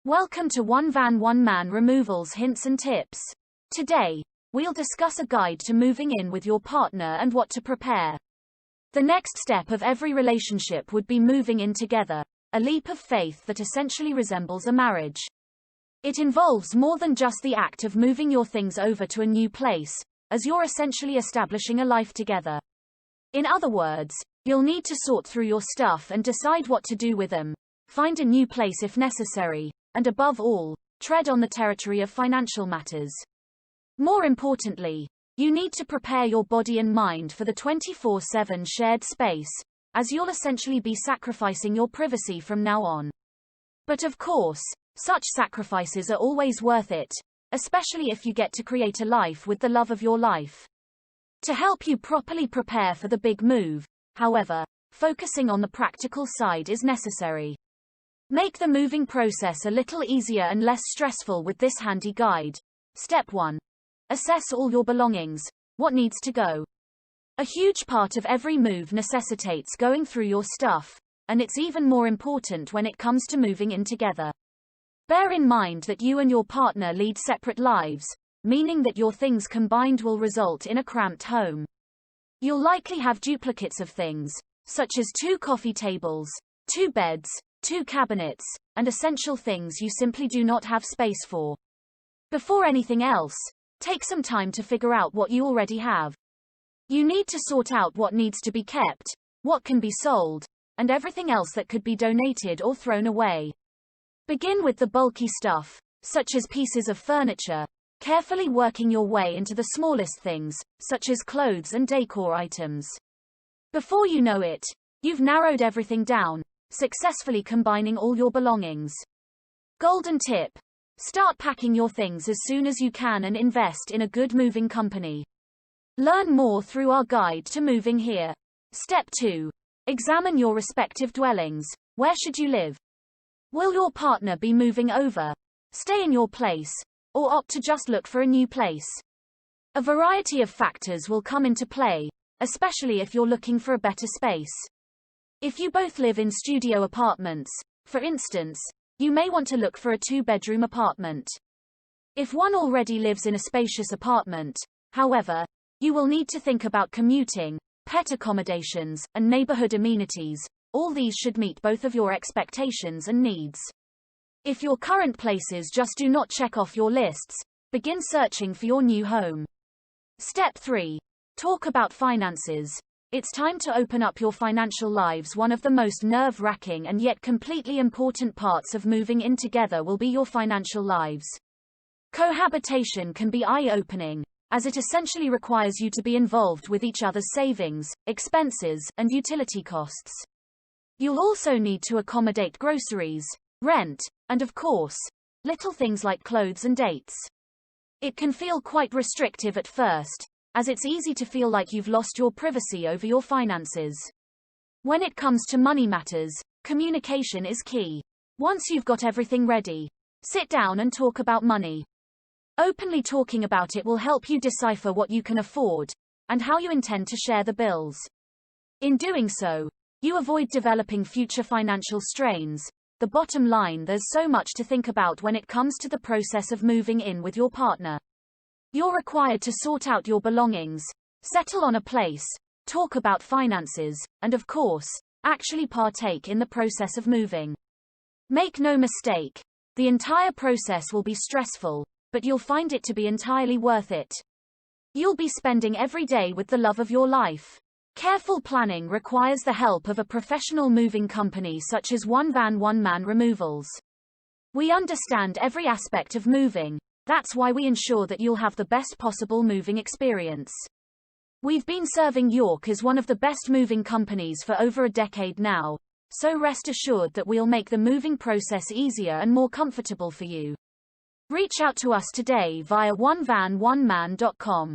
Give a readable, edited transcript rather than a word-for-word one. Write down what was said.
Welcome to One Van One Man Removals Hints and Tips. Today, we'll discuss a guide to moving in with your partner and what to prepare. The next step of every relationship would be moving in together, a leap of faith that essentially resembles a marriage. It involves more than just the act of moving your things over to a new place, as you're essentially establishing a life together. In other words, you'll need to sort through your stuff and decide what to do with them, find a new place if necessary, and above all, tread on the territory of financial matters. More importantly, you need to prepare your body and mind for the 24/7 shared space, as you'll essentially be sacrificing your privacy from now on. But of course, such sacrifices are always worth it, especially if you get to create a life with the love of your life. To help you properly prepare for the big move, however, focusing on the practical side is necessary. Make the moving process a little easier and less stressful with this handy guide. Step 1. Assess all your belongings. What needs to go? A huge part of every move necessitates going through your stuff, and it's even more important when it comes to moving in together. Bear in mind that you and your partner lead separate lives, meaning that your things combined will result in a cramped home. You'll likely have duplicates of things, such as 2 coffee tables, 2 beds, 2 cabinets, and essential things you simply do not have space for. Before anything else, take some time to figure out what you already have. You need to sort out what needs to be kept, what can be sold, and everything else that could be donated or thrown away. Begin with the bulky stuff, such as pieces of furniture, carefully working your way into the smallest things, such as clothes and decor items. Before you know it, you've narrowed everything down, successfully combining all your belongings. Golden tip: start packing your things as soon as you can and invest in a good moving company. Learn more through our guide to moving here. Step 2. Examine your respective dwellings. Where should you live? Will your partner be moving over, stay in your place, or opt to just look for a new place? A variety of factors will come into play, especially if you're looking for a better space. If you both live in studio apartments, for instance, you may want to look for a 2-bedroom apartment. If one already lives in a spacious apartment, however, you will need to think about commuting, pet accommodations, and neighborhood amenities. All these should meet both of your expectations and needs. If your current places just do not check off your lists, begin searching for your new home. Step 3. Talk about finances. It's time to open up your financial lives. One of the most nerve-wracking and yet completely important parts of moving in together will be your financial lives. Cohabitation can be eye-opening, as it essentially requires you to be involved with each other's savings, expenses, and utility costs. You'll also need to accommodate groceries, rent, and of course, little things like clothes and dates. It can feel quite restrictive at first, as it's easy to feel like you've lost your privacy over your finances. When it comes to money matters, communication is key. Once you've got everything ready, sit down and talk about money. Openly talking about it will help you decipher what you can afford, and how you intend to share the bills. In doing so, you avoid developing future financial strains. The bottom line: there's so much to think about when it comes to the process of moving in with your partner. You're required to sort out your belongings, settle on a place, talk about finances, and of course, actually partake in the process of moving. Make no mistake, the entire process will be stressful, but you'll find it to be entirely worth it. You'll be spending every day with the love of your life. Careful planning requires the help of a professional moving company such as One Van One Man Removals. We understand every aspect of moving. That's why we ensure that you'll have the best possible moving experience. We've been serving York as one of the best moving companies for over a decade now, so rest assured that we'll make the moving process easier and more comfortable for you. Reach out to us today via onevan1man.com.